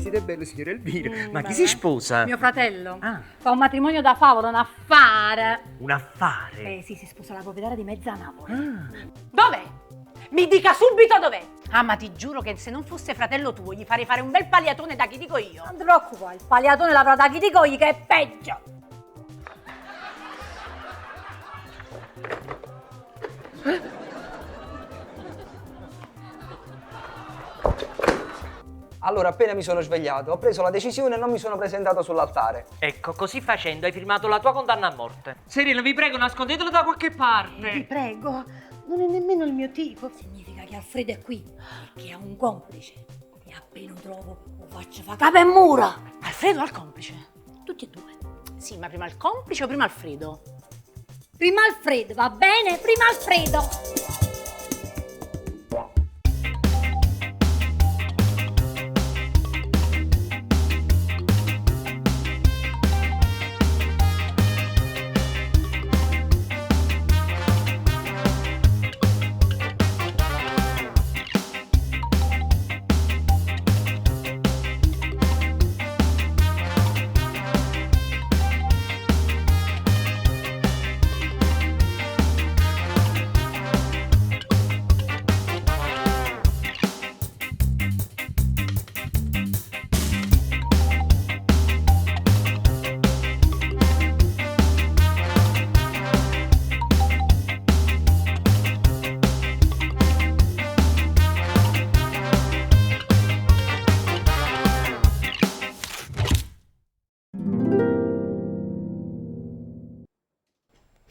vestito è bello, signora Elvira. Ma chi si sposa? Mio fratello. Ah. Fa un matrimonio da favola, un affare. Un affare? Sì, si sposa la proprietaria di mezza Napoli. Dov'è? Mi dica subito dov'è. Ah, ma ti giuro che se non fosse fratello tuo gli farei fare un bel pagliatone da chi dico io. Non ti preoccupare, il pagliatone l'avrà da chi dico io che è peggio. Allora, appena mi sono svegliato, ho preso la decisione e non mi sono presentato sull'altare. Ecco, così facendo hai firmato la tua condanna a morte. Serena, vi prego, nascondetelo da qualche parte. Ti prego, non è nemmeno il mio tipo. Significa che Alfredo è qui, che ha un complice. E appena lo trovo, lo faccio fa capo e mura. Alfredo al complice? Tutti e due. Sì, ma prima il complice o prima Alfredo? Prima Alfredo, va bene? Prima Alfredo.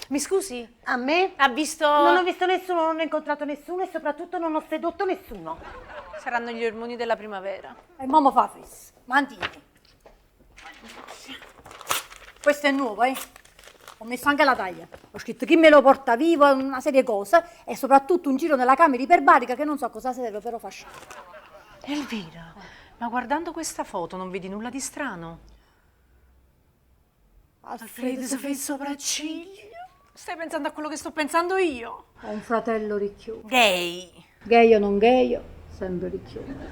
Mi scusi? A me? Ha visto... Non ho visto nessuno, non ho incontrato nessuno e soprattutto non ho sedotto nessuno. Saranno gli ormoni della primavera. E mamma fa fissa. Mantieni. Questo è nuovo, eh? Ho messo anche la taglia. Ho scritto chi me lo porta vivo, una serie di cose e soprattutto un giro nella camera iperbarica che non so a cosa serve, però fa schifo. Elvira, ma guardando questa foto non vedi nulla di strano? Alfredo si fa il sopracciglio. Stai pensando a quello che sto pensando io? Ho un fratello ricchione. Gay. Gay o non gay, sempre ricchione.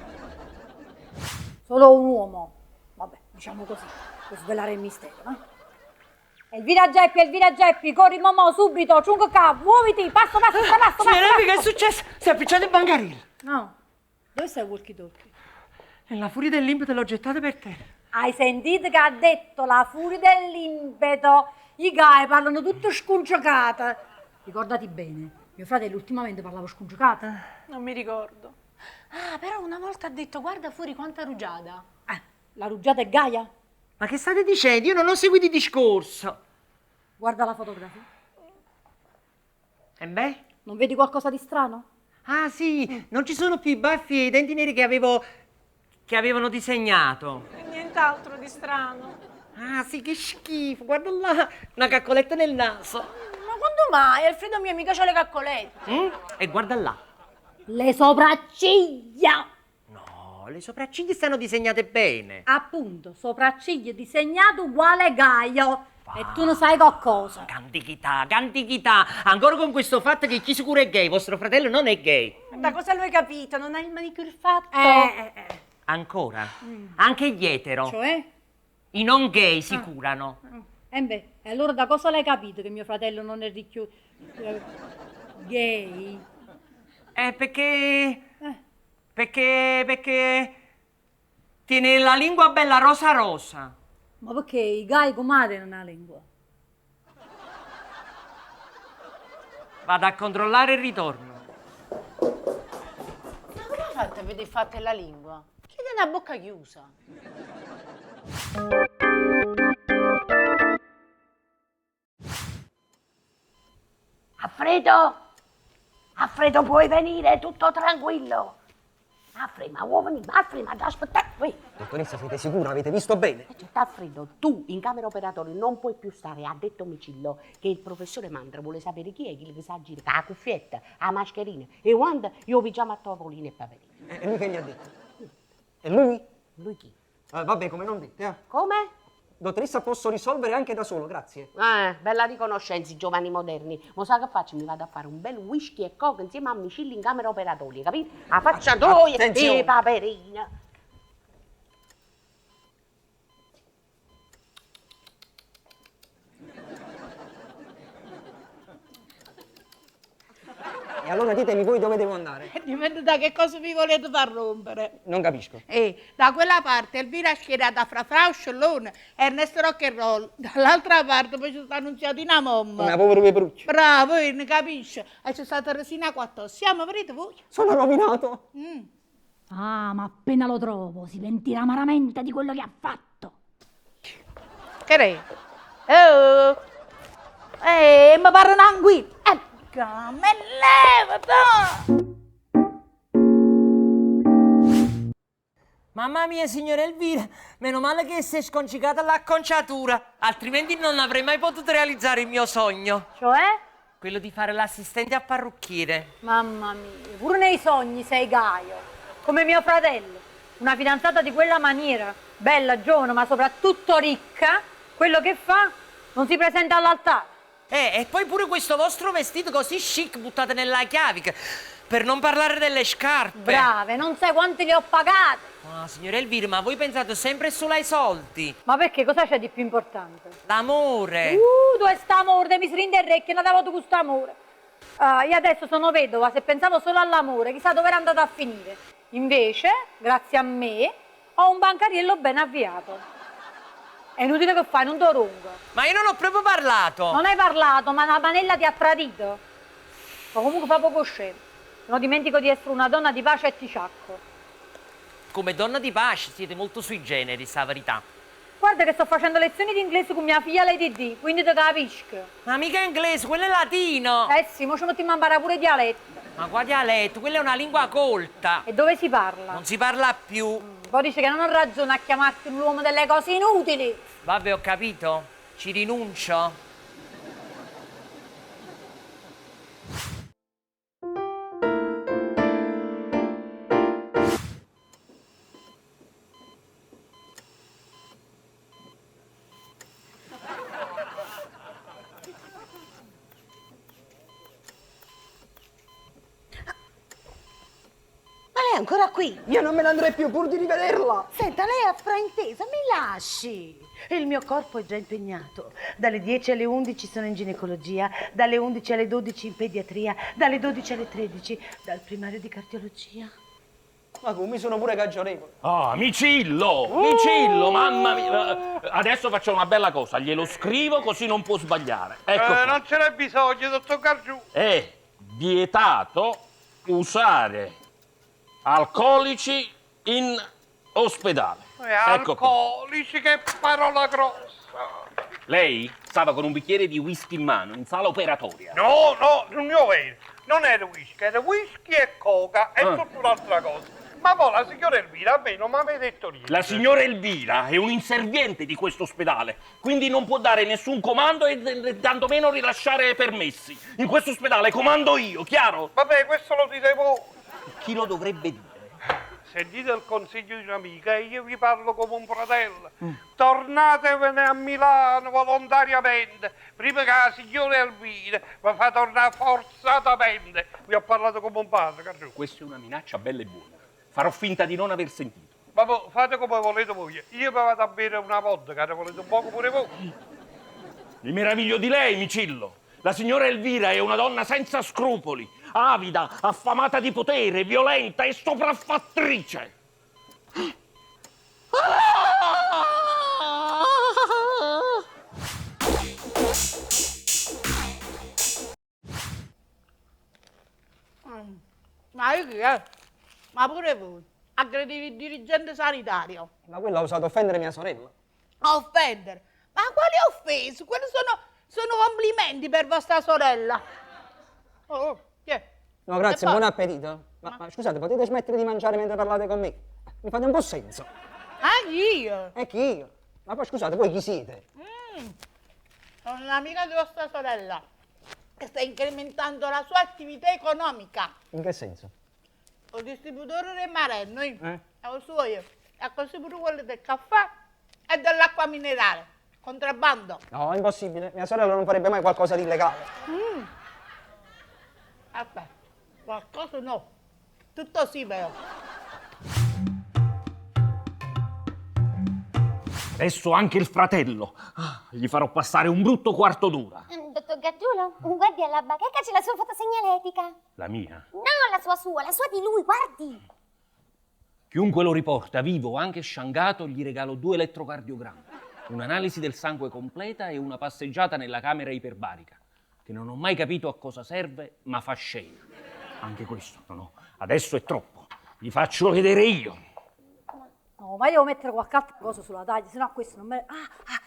Solo un uomo. Vabbè, diciamo così, per svelare il mistero, eh? Elvira Geppi, corri mamma subito, ciunco qua, muoviti, passo. Signora Elvira, che è successo? Si è appicciato il bancarello. No, dove stai il walkie-talkie? La furia dell'impeto l'ho gettato per terra. Hai sentito che ha detto la furia dell'impeto? I gai parlano tutto scunciocate. Ricordati bene, mio fratello ultimamente parlava scunciocate. Non mi ricordo. Ah, però una volta ha detto guarda fuori quanta rugiada. La rugiada è Gaia? Ma che state dicendo? Io non ho seguito il discorso. Guarda la fotografia. E beh? Non vedi qualcosa di strano? Ah sì, non ci sono più i baffi e i denti neri che avevano disegnato. E nient'altro di strano. Ah sì, che schifo, guarda là, una caccoletta nel naso. Ma quando mai? Alfredo mio mica c'ha le caccolette. E guarda là. Le sopracciglia! No, le sopracciglia stanno disegnate bene. Appunto, sopracciglio disegnato uguale Gaio. E tu non sai qualcosa. Cantichità. Ancora con questo fatto che chi sicuro è gay, vostro fratello non è gay. Da cosa lo hai capito? Non hai il manicure fatto? Ancora? Anche gli etero. Cioè? I non gay si curano. E allora da cosa l'hai capito che mio fratello non è gay? Perché tiene la lingua bella rosa. Ma perché i gay comare non ha lingua? Vado a controllare il ritorno. Ma come fate a vedere fatta la lingua? Chi tiene la bocca chiusa? Alfredo, puoi venire? Tutto tranquillo. Alfredo, ma vuoi venire? Alfredo, ma aspetta qui. Dottoressa, siete sicura? Avete visto bene? Certo, Alfredo, tu in camera operatoria non puoi più stare. Ha detto Micillo che il professore Mandra vuole sapere chi è che sa girare con la cuffietta, la mascherina e quando io pigiama a topolino e paperino. E lui che gli ha detto? E lui? Lui chi? Vabbè, come non dite, eh? Come? Dottoressa, posso risolvere anche da solo, grazie. Bella riconoscenza, i giovani moderni. Ma sa che faccio? Mi vado a fare un bel whisky e coca insieme a Micilli in camera operatoria, capito? La faccia e Attenzione. paperina. E allora ditemi voi dove devo andare. Dipende da che cosa vi volete far rompere. Non capisco. Da quella parte Elvira è schierata fra Frau Scellone e Ernesto Rock'n'Roll. Dall'altra parte poi ci sta Annunziatina Momma. Una povero Petruccio. Bravo, ne capisce. E c'è stata Resina Quattro. Siamo, vedete voi? Sono rovinato. Ah, ma appena lo trovo si pentirà amaramente di quello che ha fatto. Che re? Oh! Mi pare un'anguilla. Me levata! Mamma mia, signora Elvira, meno male che si è sconcicata l'acconciatura, altrimenti non avrei mai potuto realizzare il mio sogno. Cioè? Quello di fare l'assistente a parrucchiere. Mamma mia, pure nei sogni sei Gaio, come mio fratello. Una fidanzata di quella maniera, bella, giovane, ma soprattutto ricca, quello che fa non si presenta all'altare. E poi pure questo vostro vestito così chic buttato nella chiavica, per non parlare delle scarpe. Brave, non sai quanti le ho pagate. Ah, signora Elvira, ma voi pensate sempre solo ai soldi. Ma perché? Cosa c'è di più importante? L'amore. Dove sta amore? Mi si rinde il recchio, non avevo questo amore. Io adesso sono vedova, se pensavo solo all'amore, chissà dove era andato a finire. Invece, grazie a me, ho un bancariello ben avviato. È inutile che fai, non ti ronco. Ma io non ho proprio parlato. Non hai parlato, ma la Manella ti ha tradito. Ma comunque fa poco scemo. Non dimentico di essere una donna di pace e ti sciacco. Come donna di pace siete molto sui generi, sa la verità. Guarda che sto facendo lezioni di inglese con mia figlia Lady D, quindi te capisco. Ma mica inglese, quello è latino. Sì, mo ci mettiamo a imparare pure dialetto. Ma qua dialetto, quella è una lingua colta. E dove si parla? Non si parla più. Poi dice che non ho ragione a chiamarti l'uomo delle cose inutili. Vabbè, ho capito. Ci rinuncio. Ma lei è ancora qui? Io non me ne andrei più pur di rivederla. Senta, lei è fraintesa, mi lasci. Il mio corpo è già impegnato. Dalle 10 alle 11 sono in ginecologia, dalle 11 alle 12 in pediatria, dalle 12 alle 13 dal primario di cardiologia. Ma come sono pure cagionevole. Ah, Micillo! Micillo, mamma mia! Adesso faccio una bella cosa, glielo scrivo così non può sbagliare. Ecco qua. Non ce n'è bisogno, dottor Gargiù. È vietato usare alcolici in ospedale. Ecco qua. Alcolici, che parola grossa. Lei stava con un bicchiere di whisky in mano in sala operatoria. No, non io vedo. Non era whisky e coca, è tutta un'altra cosa. Ma poi la signora Elvira a me non mi aveva detto niente. La signora Elvira è un inserviente di questo ospedale, quindi non può dare nessun comando e tantomeno rilasciare permessi. In questo ospedale comando io, chiaro? Vabbè, questo lo dite voi. Chi lo dovrebbe dire? Sentite il consiglio di un'amica e io vi parlo come un fratello. Tornatevene a Milano volontariamente, prima che la signora Elvira vi fa tornare forzatamente. Vi ho parlato come un padre, Gargiù. Questa è una minaccia bella e buona. Farò finta di non aver sentito. Ma voi fate come volete voi. Io mi vado a bere una vodka, ne volete un poco pure voi. Mi meraviglio di lei, Micillo. La signora Elvira è una donna senza scrupoli, avida, affamata di potere, violenta e sopraffattrice. Ma io chi è? Ma pure voi. Aggredivi il dirigente sanitario. Ma quella ha osato offendere mia sorella. Offendere? Ma quali offese? Quelli sono complimenti per vostra sorella. Oh, chi è? No, grazie, E poi? buon appetito. Ma scusate, potete smettere di mangiare mentre parlate con me? Mi fate un po' senso. Ah, io? E chi io? Ma poi scusate, voi chi siete? Sono un'amica di vostra sorella che sta incrementando la sua attività economica. In che senso? Il distributore del Marenno, è lo suo io. E così pure quello del caffè e dell'acqua minerale. Contrabbando. No, è impossibile. Mia sorella non farebbe mai qualcosa di illegale. Aspetta, qualcosa no. Tutto sì però. Adesso anche il fratello. Gli farò passare un brutto quarto d'ora. Dottor Gargiulo, guardi alla bacheca, c'è la sua fotosegnaletica. La mia? No, la sua di lui, guardi. Chiunque lo riporta vivo o anche sciangato gli regalo 2 elettrocardiogrammi, un'analisi del sangue completa e una passeggiata nella camera iperbarica, che non ho mai capito a cosa serve, ma fa scena. Anche questo, no. Adesso è troppo. Gli faccio vedere io. No, ma io devo mettere qualche altra cosa sulla taglia, sennò questo non me...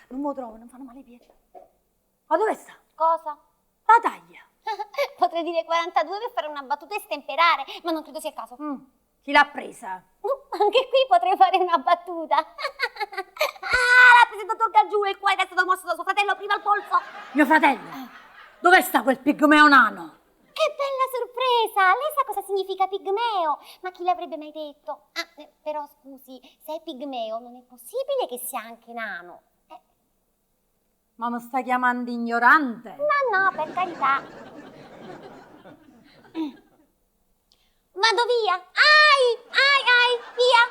non me lo trovo, non fanno male i piedi. Ma dove sta? Cosa? La taglia. Potrei dire 42 per fare una battuta e stemperare, ma non credo sia il caso. Chi l'ha presa? Anche qui potrei fare una battuta. L'ha presa il dottor Gargiulo, il quale è stato morso da suo fratello prima al polso. Mio fratello? Dove sta quel pigmeo nano? Che bella sorpresa! Lei sa cosa significa pigmeo? Ma chi l'avrebbe mai detto? Però scusi, se è pigmeo non è possibile che sia anche nano. Ma mi sta chiamando ignorante? No, per carità. Vado via. Ai, via.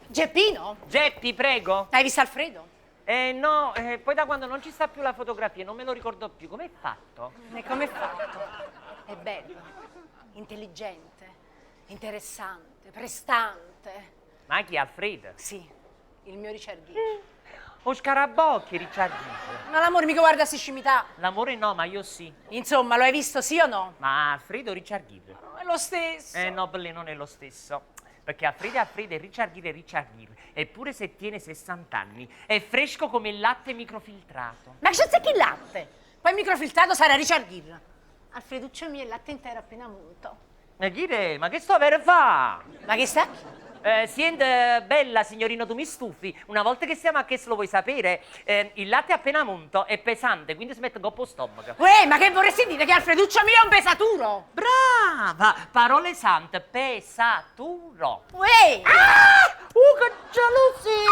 Geppino? Geppi, prego. Hai visto Alfredo? No, poi da quando non ci sta più la fotografia non me lo ricordo più. Com'è fatto? E come fatto? È bello, intelligente, interessante, prestante. Ma chi, Alfredo? Sì, il mio Richard Gere. O Scarabocchi, Richard Gere. Ma l'amore mica guarda sti scimità. L'amore no, ma io sì. Insomma, lo hai visto sì o no? Ma Alfredo Richard Gere. È lo stesso. No, per lei non è lo stesso. Perché Alfredo è Alfredo e Richard Gere è Richard Gere. Eppure se tiene 60 anni, è fresco come il latte microfiltrato. Ma c'è che il latte? Poi il microfiltrato sarà Richard Gere. Alfreduccio mio, il latte intero appena munto. Gire, ma che sto per fa? Ma che sta? Sente, bella signorina, tu mi stufi. Una volta che siamo a che se lo vuoi sapere, il latte appena munto è pesante, quindi si mette coppo stomaco. Uè, ma che vorresti dire che Alfreduccio mio è un pesaturo? Brava! Parole sante, pesaturo. Uè! Che gelosia!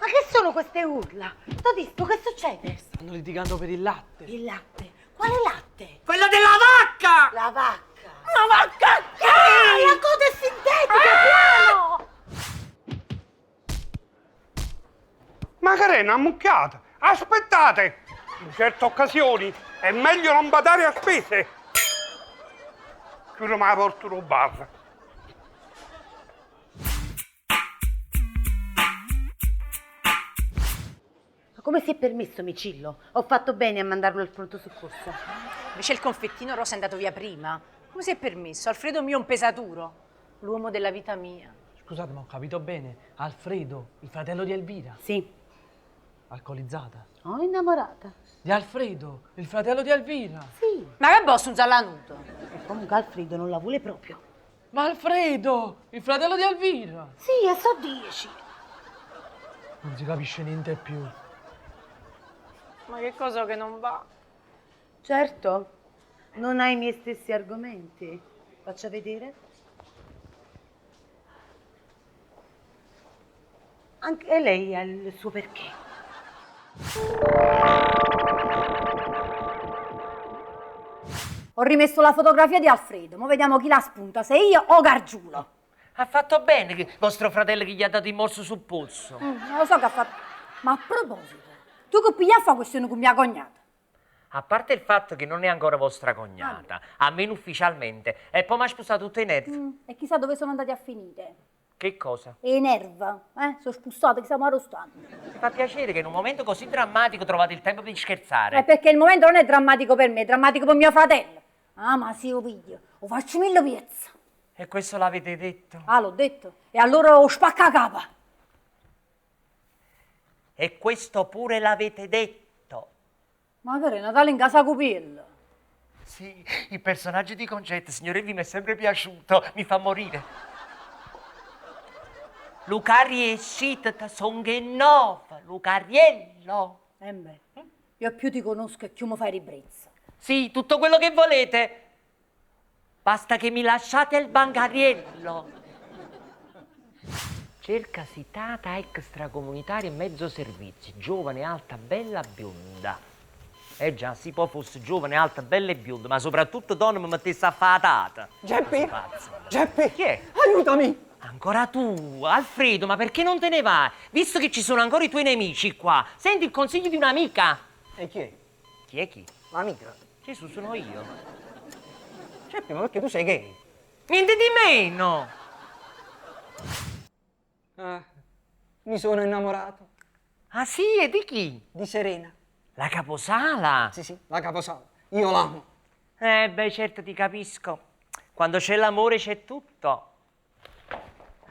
Ma che sono queste urla? Todisco, che succede? Stanno litigando per il latte. Il latte? Quale latte? Quello della vacca! La vacca. Ma vacca! La coda è sintetica, piano! Macarena, ammucchiata, aspettate! In certe occasioni è meglio non badare a spese. Chiudo la porta del bar. Ma come si è permesso, Micillo? Ho fatto bene a mandarlo al pronto soccorso. Invece il confettino rosa è andato via prima. Come si è permesso? Alfredo mio è un pesaturo. L'uomo della vita mia. Scusate, ma ho capito bene. Alfredo, il fratello di Elvira. Sì. Alcolizzata. Oh, innamorata. Di Alfredo, il fratello di Elvira. Sì. Ma che boss un zallanuto? E comunque Alfredo non la vuole proprio. Ma Alfredo, il fratello di Elvira. Sì, e so 10. Non si capisce niente più. Ma che cosa che non va? Certo, non hai i miei stessi argomenti. Faccia vedere. Anche lei ha il suo perché. Ho rimesso la fotografia di Alfredo, ma vediamo chi la spunta, se io o Gargiulo. Ha fatto bene che vostro fratello che gli ha dato il morso sul polso. Non lo so che ha fatto. Ma a proposito, tu che piglia a fa questione con mia cognata? A parte il fatto che non è ancora vostra cognata, almeno ufficialmente, e poi mi ha spostato tutti i nervi. E chissà dove sono andati a finire. Che cosa? E i nervi, sono spostati, che stiamo arrostando. Mi fa piacere che in un momento così drammatico trovate il tempo di scherzare. È perché il momento non è drammatico per me, è drammatico per mio fratello. Ah, ma sì, lo piglio, lo faccio 1000 pezzi. E questo l'avete detto? Ah, l'ho detto. E allora lo spacca capa. E questo pure l'avete detto? Magari è Natale in casa Cupiello. Sì, il personaggio di Concetta, signore, mi è sempre piaciuto, mi fa morire. Lucari e Scita son che nova, Lucariello. Beh, io più ti conosco e più mi fai ribrezza. Sì, tutto quello che volete. Basta che mi lasciate il bancariello. Cerca citata extracomunitaria e mezzo servizi, giovane, alta, bella, bionda. Già, si può fosse giovane, alta, bella e bionda, ma soprattutto donna mi mettesse a fatata. Geppi? Geppi? Chi è? Aiutami! Ancora tu, Alfredo, ma perché non te ne vai? Visto che ci sono ancora i tuoi nemici qua, senti il consiglio di un'amica. E chi è? Chi è chi? L'amica. Gesù, sono io. Certo, ma perché tu sei gay? Niente di meno. Ah, mi sono innamorato. Ah sì, e di chi? Di Serena. La caposala. Sì, la caposala. Io l'amo. Beh, certo, ti capisco. Quando c'è l'amore c'è tutto.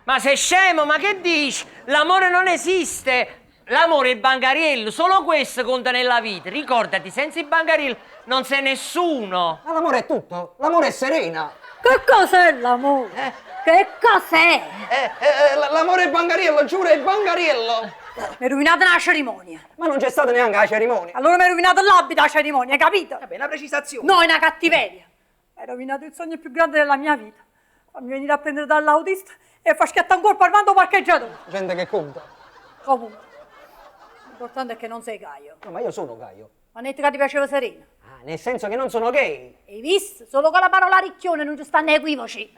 Ma sei scemo, ma che dici? L'amore non esiste. L'amore è il bancariello, solo questo conta nella vita. Ricordati, senza il bancariello non sei nessuno. Ma l'amore è tutto. L'amore è Serena. Che cos'è l'amore? Che cos'è? L'amore è bancariello, giuro, è bancariello. Mi hai rovinato la cerimonia. Ma non c'è stata neanche la cerimonia. Allora mi hai rovinato l'abito alla cerimonia, capito? Vabbè, una precisazione. No, è una cattiveria. Hai rovinato il sogno più grande della mia vita. Fammi venire a prendere dall'autista e fa schiattare un colpo al mando parcheggiatore. Gente che conta. Comunque, l'importante è che non sei Gaio. No, ma io sono Gaio. Ma non è che ti piaceva Serena. Ah, nel senso che non sono gay. Hai visto? Solo con la parola ricchione non ci stanno equivoci.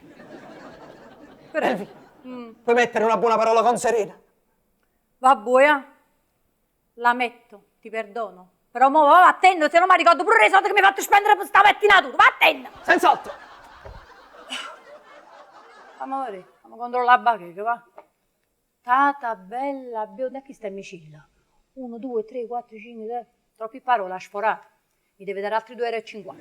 Elvi, puoi mettere una buona parola con Serena? Va buia. La metto, ti perdono. Però mo va a tenno, se non mi ricordo pure i soldi che mi hai fatto spendere per sta pettinatura. Va a tenno. Senz'altro. Fammi vedere, fammi controllare la bacheca, va. Tata, bella, bionda, chi sta in micilla? 1, 2, 3, 4, 5, 6. Troppi parole, ha sforato. Mi deve dare altri 2,50 euro.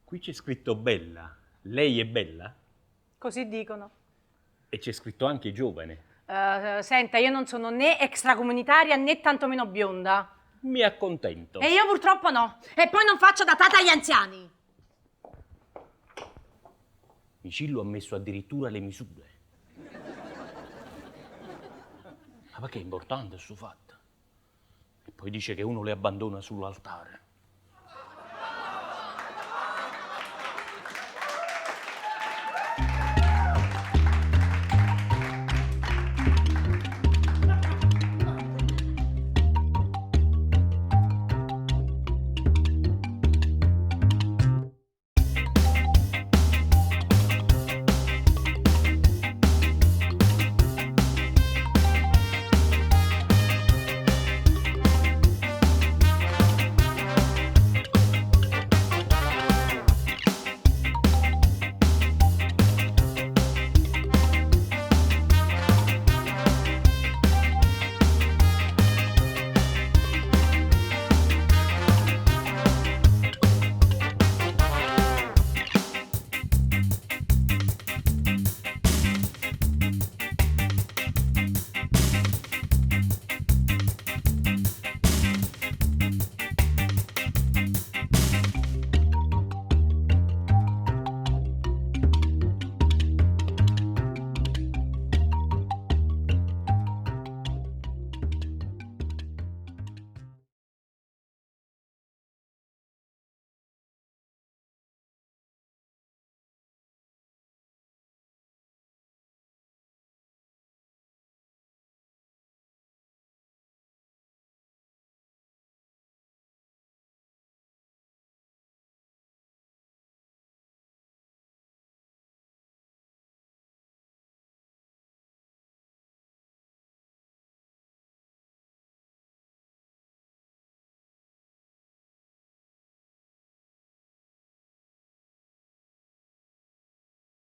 Qui c'è scritto bella. Lei è bella? Così dicono. E c'è scritto anche giovane. Senta, io non sono né extracomunitaria né tantomeno bionda. Mi accontento. E io purtroppo no. E poi non faccio da tata agli anziani. Micillo ha messo addirittura le misure. Ma perché è importante sto fatto? E poi dice che uno le abbandona sull'altare.